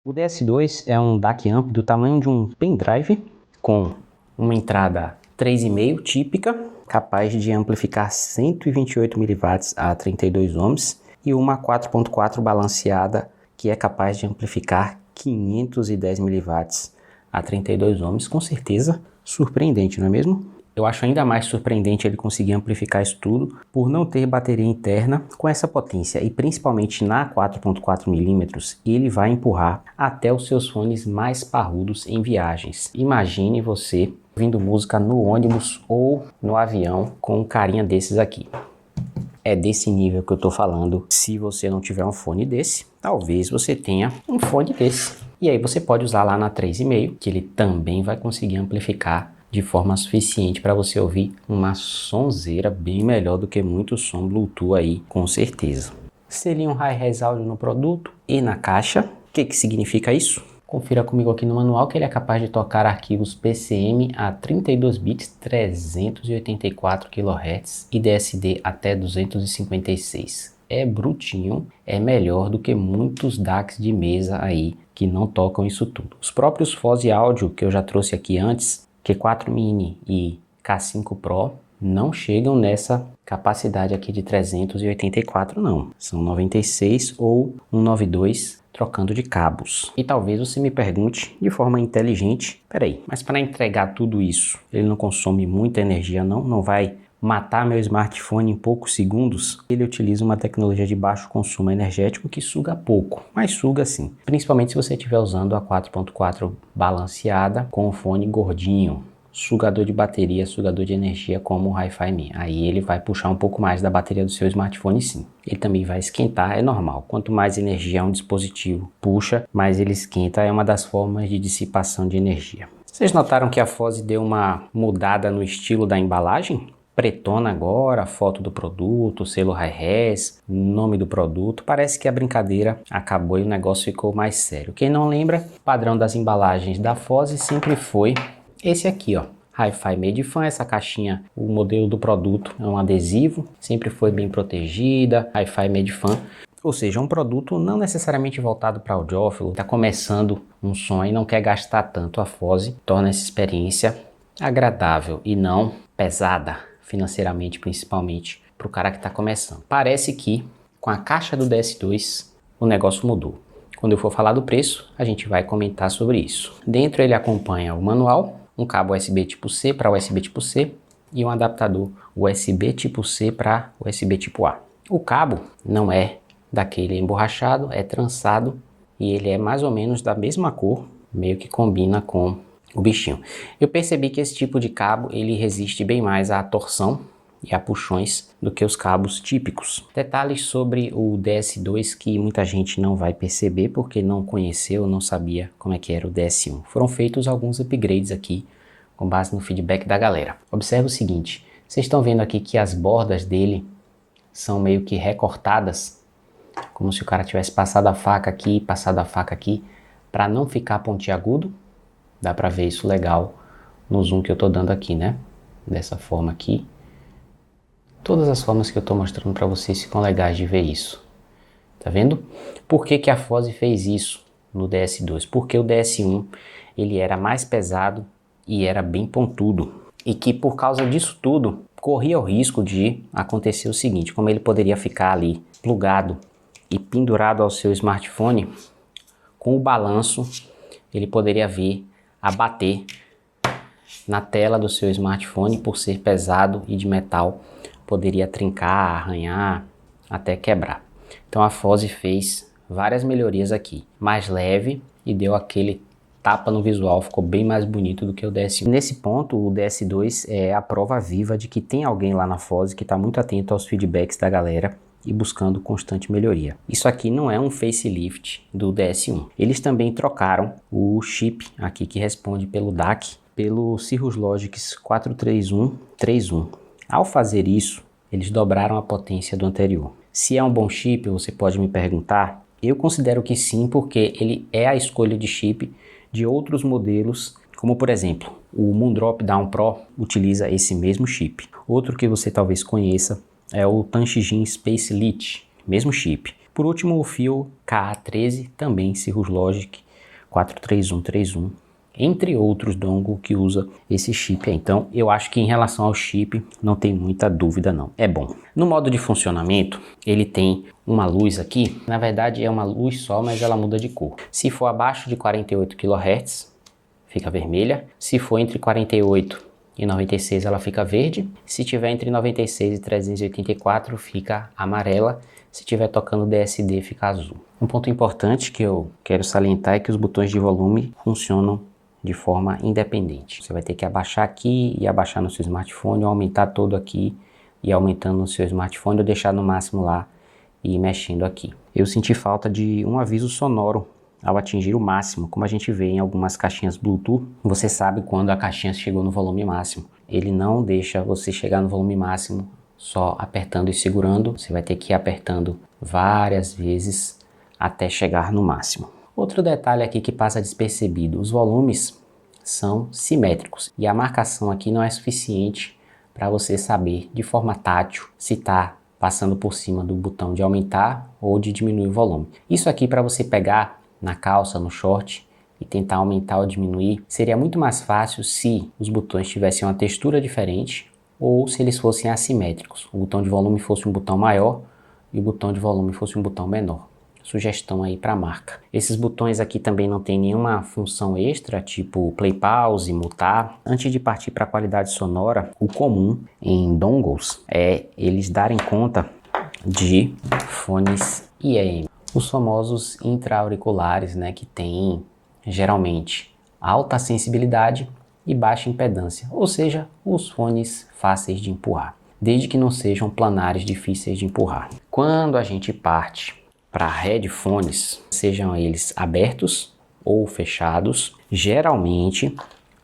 O DS2 é um DAC amp do tamanho de um pendrive com uma entrada 3,5 típica, capaz de amplificar 128 mW a 32 ohms e uma 4.4 balanceada que é capaz de amplificar 510 mW a 32 ohms, com certeza surpreendente, não é mesmo? Eu acho ainda mais surpreendente ele conseguir amplificar isso tudo por não ter bateria interna com essa potência e principalmente na 4.4mm ele vai empurrar até os seus fones mais parrudos em viagens. Imagine você ouvindo música no ônibus ou no avião com um carinha desses aqui. É desse nível que eu tô falando. Se você não tiver um fone desse, talvez você tenha um fone desse. E aí você pode usar lá na 3,5, que ele também vai conseguir amplificar de forma suficiente para você ouvir uma sonzeira bem melhor do que muito som Bluetooth aí, com certeza. Seria um Hi-Res áudio no produto e na caixa. O que significa isso? Confira comigo aqui no manual que ele é capaz de tocar arquivos PCM a 32 bits, 384 kHz e DSD até 256. É brutinho, é melhor do que muitos DACs de mesa aí que não tocam isso tudo. Os próprios Foze áudio que eu já trouxe aqui antes, Q4 Mini e K5 Pro, não chegam nessa capacidade aqui de 384 não. São 96 ou 192 trocando de cabos. E talvez você me pergunte de forma inteligente, peraí, mas para entregar tudo isso, ele não consome muita energia não? Não vai matar meu smartphone em poucos segundos? Ele utiliza uma tecnologia de baixo consumo energético que suga pouco, mas suga sim. Principalmente se você estiver usando a 4.4 balanceada com o fone gordinho. Sugador de bateria, sugador de energia como o Hi-Fi Me. Aí ele vai puxar um pouco mais da bateria do seu smartphone sim. Ele também vai esquentar, é normal. Quanto mais energia um dispositivo puxa, mais ele esquenta. É uma das formas de dissipação de energia. Vocês notaram que a Foze deu uma mudada no estilo da embalagem? Pretona agora, foto do produto, selo Hi-Res, nome do produto. Parece que a brincadeira acabou e o negócio ficou mais sério. Quem não lembra, o padrão das embalagens da Foze sempre foi esse aqui, ó. Hi-Fi Made Fan, essa caixinha, o modelo do produto é um adesivo, sempre foi bem protegida, Hi-Fi Made Fan. Ou seja, um produto não necessariamente voltado para audiófilo, está começando um som e não quer gastar tanto. A Foze torna essa experiência agradável e não pesada, financeiramente principalmente, para o cara que está começando. Parece que com a caixa do DS2 o negócio mudou. Quando eu for falar do preço, a gente vai comentar sobre isso. Dentro ele acompanha o manual, um cabo USB tipo C para USB tipo C e um adaptador USB tipo C para USB tipo A. O cabo não é daquele emborrachado, é trançado e ele é mais ou menos da mesma cor, meio que combina com o bichinho. Eu percebi que esse tipo de cabo ele resiste bem mais à torção e a puxões do que os cabos típicos. Detalhes sobre o DS2 que muita gente não vai perceber porque não conheceu, não sabia como é que era o DS1. Foram feitos alguns upgrades aqui com base no feedback da galera. Observe o seguinte, vocês estão vendo aqui que as bordas dele são meio que recortadas, como se o cara tivesse passado a faca aqui, para não ficar pontiagudo. Dá para ver isso legal no zoom que eu tô dando aqui, né? Dessa forma aqui. Todas as formas que eu tô mostrando para vocês ficam legais de ver isso. Tá vendo? Por que que a Foze fez isso no DS2? Porque o DS1 ele era mais pesado e era bem pontudo. E que por causa disso tudo, corria o risco de acontecer o seguinte, como ele poderia ficar ali plugado e pendurado ao seu smartphone, com o balanço ele poderia vir a bater na tela do seu smartphone por ser pesado e de metal, poderia trincar, arranhar, até quebrar. Então a Foze fez várias melhorias aqui, mais leve e deu aquele tapa no visual, ficou bem mais bonito do que o DS1. Nesse ponto o DS2 é a prova viva de que tem alguém lá na Foze que está muito atento aos feedbacks da galera e buscando constante melhoria. Isso aqui não é um facelift do DS1. Eles também trocaram o chip aqui que responde pelo DAC pelo Cirrus Logic 43131. Ao fazer isso, eles dobraram a potência do anterior. Se é um bom chip, você pode me perguntar. Eu considero que sim, porque ele é a escolha de chip de outros modelos, como por exemplo, o Moondrop Down Pro utiliza esse mesmo chip. Outro que você talvez conheça é o Tanshijin Space Elite, mesmo chip. Por último, o fio KA13, também Cirrus Logic 43131, entre outros dongle que usa esse chip aí. Então, eu acho que em relação ao chip, não tem muita dúvida não. É bom. No modo de funcionamento, ele tem uma luz aqui. Na verdade, é uma luz só, mas ela muda de cor. Se for abaixo de 48 kHz, fica vermelha. Se for entre 48 e 96, ela fica verde. Se tiver entre 96 e 384, fica amarela. Se estiver tocando DSD, fica azul. Um ponto importante que eu quero salientar é que os botões de volume funcionam de forma independente. Você vai ter que abaixar aqui e abaixar no seu smartphone, ou aumentar todo aqui e aumentando no seu smartphone, ou deixar no máximo lá e ir mexendo aqui. Eu senti falta de um aviso sonoro ao atingir o máximo, como a gente vê em algumas caixinhas Bluetooth. Você sabe quando a caixinha chegou no volume máximo. Ele não deixa você chegar no volume máximo só apertando e segurando. Você vai ter que ir apertando várias vezes até chegar no máximo. Outro detalhe aqui que passa despercebido, os volumes são simétricos e a marcação aqui não é suficiente para você saber de forma tátil se está passando por cima do botão de aumentar ou de diminuir o volume. Isso aqui para você pegar na calça, no short e tentar aumentar ou diminuir, seria muito mais fácil se os botões tivessem uma textura diferente ou se eles fossem assimétricos. O botão de volume fosse um botão maior e o botão de volume fosse um botão menor. Sugestão aí para a marca. Esses botões aqui também não tem nenhuma função extra, tipo play pause, mutar. Antes de partir para a qualidade sonora, o comum em dongles é eles darem conta de fones IEM, os famosos intra-auriculares, né, que tem geralmente alta sensibilidade e baixa impedância, ou seja, os fones fáceis de empurrar, desde que não sejam planares difíceis de empurrar. Quando a gente parte para headphones, sejam eles abertos ou fechados, geralmente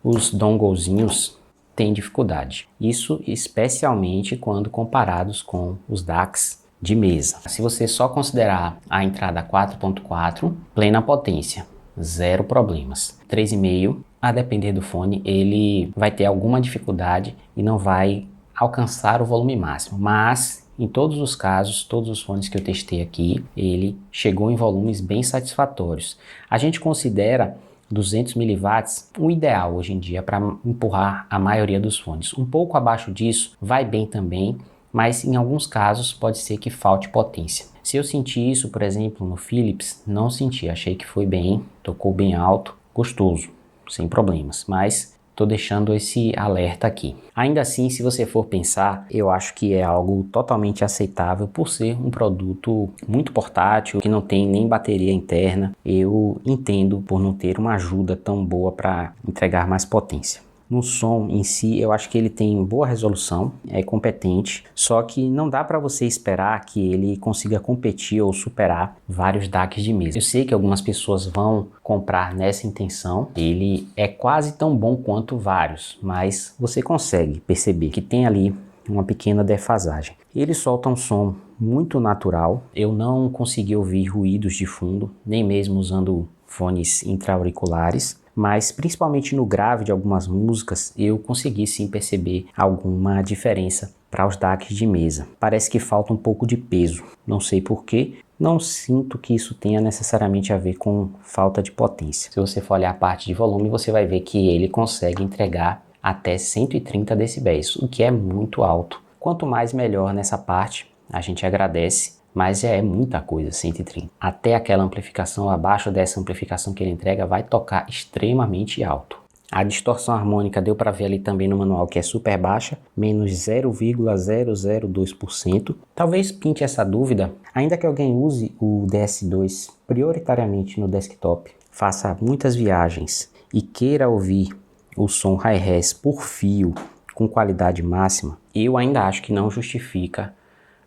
os donglezinhos têm dificuldade. Isso especialmente quando comparados com os DACs de mesa. Se você só considerar a entrada 4.4, plena potência, zero problemas. 3,5, a depender do fone, ele vai ter alguma dificuldade e não vai alcançar o volume máximo, mas em todos os casos, todos os fones que eu testei aqui, ele chegou em volumes bem satisfatórios. A gente considera 200 mW o ideal hoje em dia para empurrar a maioria dos fones. Um pouco abaixo disso vai bem também, mas em alguns casos pode ser que falte potência. Se eu senti isso, por exemplo, no Philips, não senti, achei que foi bem, tocou bem alto, gostoso, sem problemas, mas estou deixando esse alerta aqui. Ainda assim, se você for pensar, eu acho que é algo totalmente aceitável por ser um produto muito portátil, que não tem nem bateria interna. Eu entendo por não ter uma ajuda tão boa para entregar mais potência. No som em si, eu acho que ele tem boa resolução, é competente, só que não dá para você esperar que ele consiga competir ou superar vários DACs de mesa. Eu sei que algumas pessoas vão comprar nessa intenção, ele é quase tão bom quanto vários, mas você consegue perceber que tem ali uma pequena defasagem. Ele solta um som muito natural, eu não consegui ouvir ruídos de fundo, nem mesmo usando fones intra-auriculares, mas principalmente no grave de algumas músicas eu consegui sim perceber alguma diferença para os DACs de mesa. Parece que falta um pouco de peso, não sei porquê, não sinto que isso tenha necessariamente a ver com falta de potência. Se você for olhar a parte de volume, você vai ver que ele consegue entregar até 130 decibéis, o que é muito alto. Quanto mais melhor nessa parte, a gente agradece. Mas é muita coisa, 130. Até aquela amplificação, abaixo dessa amplificação que ele entrega, vai tocar extremamente alto. A distorção harmônica deu para ver ali também no manual que é super baixa, menos 0,002%. Talvez pinte essa dúvida, ainda que alguém use o DS2 prioritariamente no desktop, faça muitas viagens e queira ouvir o som hi-res por fio com qualidade máxima, eu ainda acho que não justifica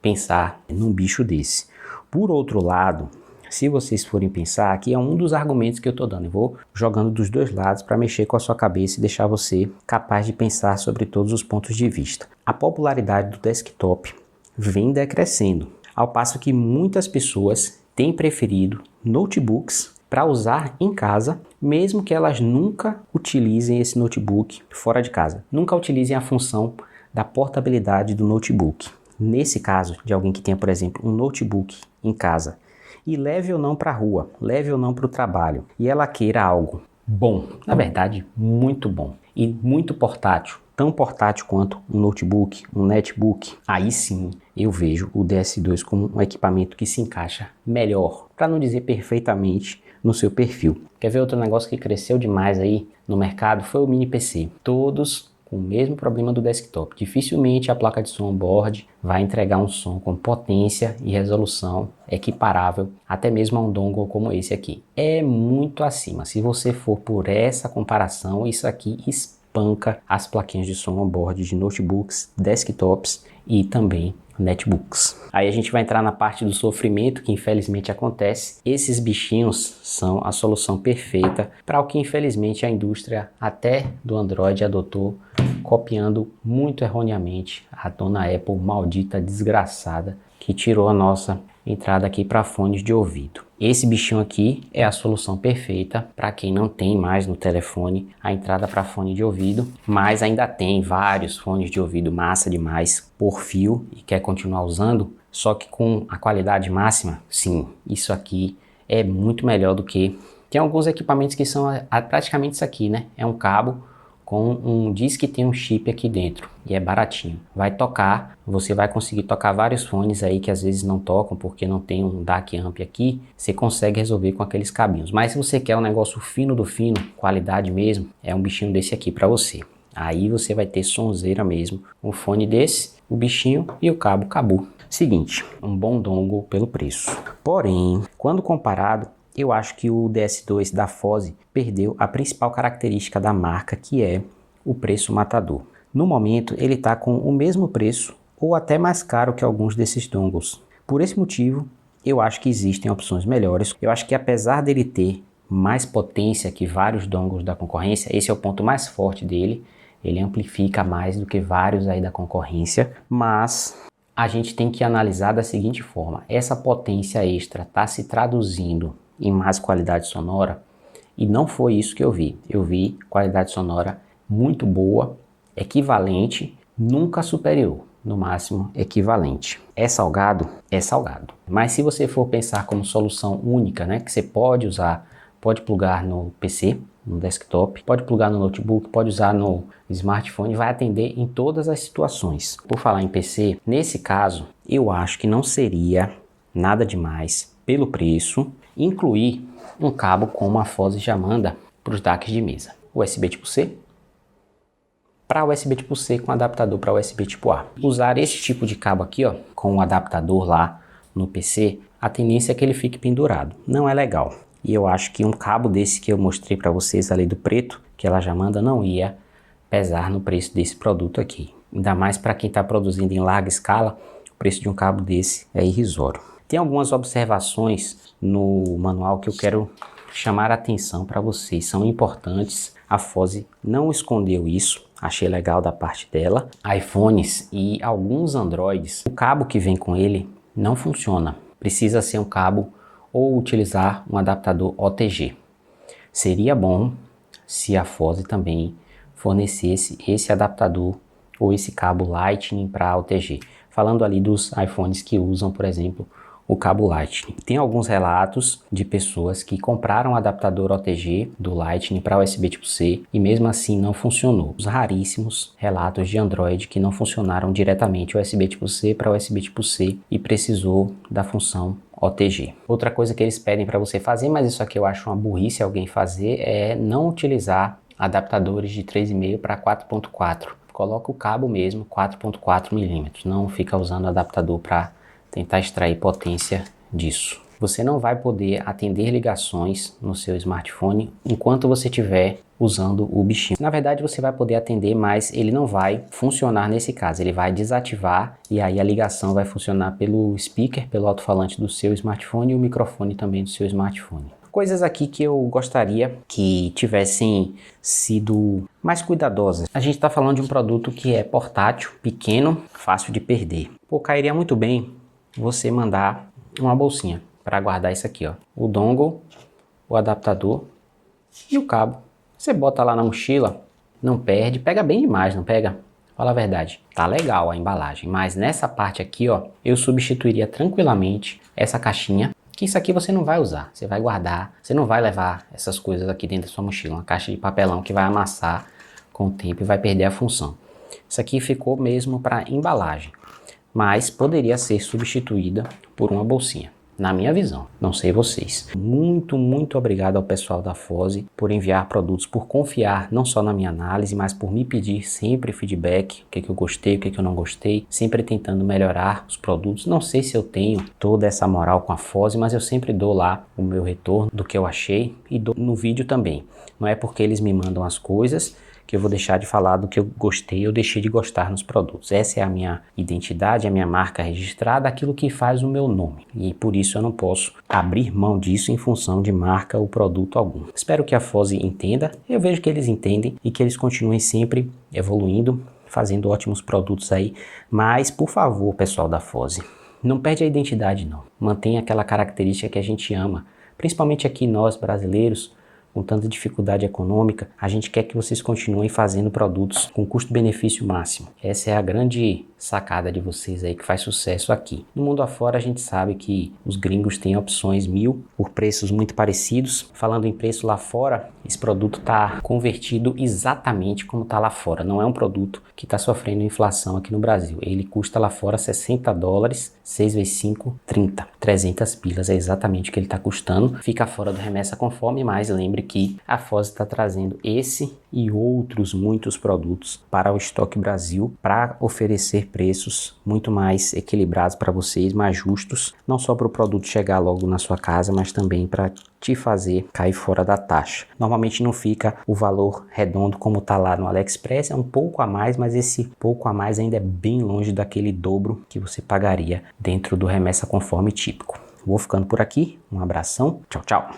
pensar num bicho desse. Por outro lado, se vocês forem pensar, aqui é um dos argumentos que eu estou dando. Eu vou jogando dos dois lados para mexer com a sua cabeça e deixar você capaz de pensar sobre todos os pontos de vista. A popularidade do desktop vem decrescendo, ao passo que muitas pessoas têm preferido notebooks para usar em casa, mesmo que elas nunca utilizem esse notebook fora de casa. Nunca utilizem a função da portabilidade do notebook. Nesse caso, de alguém que tenha, por exemplo, um notebook em casa, e leve ou não para a rua, leve ou não para o trabalho, e ela queira algo bom, na verdade, muito bom, e muito portátil, tão portátil quanto um notebook, um netbook, aí sim eu vejo o DS2 como um equipamento que se encaixa melhor, para não dizer perfeitamente, no seu perfil. Quer ver outro negócio que cresceu demais aí no mercado? Foi o mini PC. Todos com o mesmo problema do desktop. Dificilmente a placa de som on-board vai entregar um som com potência e resolução equiparável até mesmo a um dongle como esse aqui. É muito acima. Se você for por essa comparação, isso aqui espanca as plaquinhas de som on-board de notebooks, desktops e também netbooks. Aí a gente vai entrar na parte do sofrimento que infelizmente acontece. Esses bichinhos são a solução perfeita para o que infelizmente a indústria até do Android adotou, copiando muito erroneamente a dona Apple maldita desgraçada que tirou a nossa entrada aqui para fones de ouvido. Esse bichinho aqui é a solução perfeita para quem não tem mais no telefone a entrada para fone de ouvido, mas ainda tem vários fones de ouvido massa demais por fio e quer continuar usando, só que com a qualidade máxima. Sim, isso aqui é muito melhor do que... Tem alguns equipamentos que são praticamente isso aqui, né? É um cabo diz que tem um chip aqui dentro e é baratinho. Vai tocar, você vai conseguir tocar vários fones aí que às vezes não tocam porque não tem um DAC amp aqui, você consegue resolver com aqueles cabinhos. Mas se você quer um negócio fino do fino, qualidade mesmo, é um bichinho desse aqui para você. Aí você vai ter sonzeira mesmo, um fone desse, o bichinho e o cabo, acabou. Seguinte, um bom dongle pelo preço. Porém, quando comparado, eu acho que o DS2 da Foze perdeu a principal característica da marca, que é o preço matador. No momento, ele está com o mesmo preço ou até mais caro que alguns desses dongles. Por esse motivo, eu acho que existem opções melhores. Eu acho que apesar dele ter mais potência que vários dongles da concorrência, esse é o ponto mais forte dele, ele amplifica mais do que vários aí da concorrência, mas a gente tem que analisar da seguinte forma: essa potência extra está se traduzindo em mais qualidade sonora? E não foi isso que eu vi. Eu vi qualidade sonora muito boa, equivalente, nunca superior, no máximo equivalente. É salgado? É salgado. Mas se você for pensar como solução única, né, que você pode usar, pode plugar no PC, no desktop, pode plugar no notebook, pode usar no smartphone, vai atender em todas as situações. Por falar em PC, nesse caso, eu acho que não seria nada demais, pelo preço, incluir um cabo como a Foze já manda para os DACs de mesa. USB tipo C, para USB tipo C com adaptador para USB tipo A. Usar esse tipo de cabo aqui, ó, com o adaptador lá no PC, a tendência é que ele fique pendurado. Não é legal. E eu acho que um cabo desse que eu mostrei para vocês ali do preto, que ela já manda, não ia pesar no preço desse produto aqui. Ainda mais para quem está produzindo em larga escala, o preço de um cabo desse é irrisório. Tem algumas observações no manual que eu quero chamar a atenção para vocês, são importantes. A Foze não escondeu isso, achei legal da parte dela. iPhones e alguns Androids, o cabo que vem com ele não funciona, precisa ser um cabo ou utilizar um adaptador OTG. Seria bom se a Foze também fornecesse esse adaptador ou esse cabo Lightning para OTG. Falando ali dos iPhones que usam, por exemplo, o cabo Lightning. Tem alguns relatos de pessoas que compraram o adaptador OTG do Lightning para USB tipo C e mesmo assim não funcionou. Os raríssimos relatos de Android que não funcionaram diretamente USB tipo C para USB tipo C e precisou da função OTG. Outra coisa que eles pedem para você fazer, mas isso aqui eu acho uma burrice alguém fazer, é não utilizar adaptadores de 3,5 para 4.4. Coloca o cabo mesmo 4.4 mm, não fica usando adaptador para tentar extrair potência disso. você não vai poder atender ligações no seu smartphone enquanto você estiver usando o bichinho. Na verdade, você vai poder atender, mas ele não vai funcionar nesse caso. Ele vai desativar e aí a ligação vai funcionar pelo speaker, pelo alto-falante do seu smartphone e o microfone também do seu smartphone. Coisas aqui que eu gostaria que tivessem sido mais cuidadosas. A gente está falando de um produto que é portátil, pequeno, fácil de perder. Pô, cairia muito bem você mandar uma bolsinha para guardar isso aqui, ó. O dongle, o adaptador e o cabo. Você bota lá na mochila, não perde, pega bem demais, não pega? Fala a verdade, tá legal a embalagem, mas nessa parte aqui, ó, eu substituiria tranquilamente essa caixinha, que isso aqui você não vai usar, você vai guardar, você não vai levar essas coisas aqui dentro da sua mochila, uma caixa de papelão que vai amassar com o tempo e vai perder a função. Isso aqui ficou mesmo para embalagem, mas poderia ser substituída por uma bolsinha. Na minha visão, não sei vocês. Muito obrigado ao pessoal da Foze por enviar produtos, por confiar não só na minha análise, mas por me pedir sempre feedback, o que eu gostei, o que eu não gostei, sempre tentando melhorar os produtos. Não sei se eu tenho toda essa moral com a Foze, mas eu sempre dou lá o meu retorno do que eu achei e dou no vídeo também. Não é porque eles me mandam as coisas que eu vou deixar de falar do que eu gostei ou deixei de gostar nos produtos. Essa é a minha identidade, a minha marca registrada, aquilo que faz o meu nome. E por isso eu não posso abrir mão disso em função de marca ou produto algum. Espero que a Foze entenda, eu vejo que eles entendem e que eles continuem sempre evoluindo, fazendo ótimos produtos aí. Mas, por favor, pessoal da Foze, não perde a identidade não. Mantenha aquela característica que a gente ama, principalmente aqui nós brasileiros, com tanta dificuldade econômica, a gente quer que vocês continuem fazendo produtos com custo-benefício máximo. Essa é a grande sacada de vocês aí que faz sucesso aqui. No mundo afora a gente sabe que os gringos têm opções 1000 por preços muito parecidos. Falando em preço lá fora, esse produto está convertido exatamente como está lá fora. Não é um produto que está sofrendo inflação aqui no Brasil. Ele custa lá fora $60, 6 vezes 5, 30. 300 pilas é exatamente o que ele está custando. Fica fora do Remessa com Fome, mas lembre que a Foze está trazendo esse e outros muitos produtos para o Estoque Brasil para oferecer preços muito mais equilibrados para vocês, mais justos, não só para o produto chegar logo na sua casa, mas também para te fazer cair fora da taxa. Normalmente não fica o valor redondo como está lá no AliExpress, é um pouco a mais, mas esse pouco a mais ainda é bem longe daquele dobro que você pagaria dentro do Remessa Conforme típico. Vou ficando por aqui, um abração, tchau, tchau!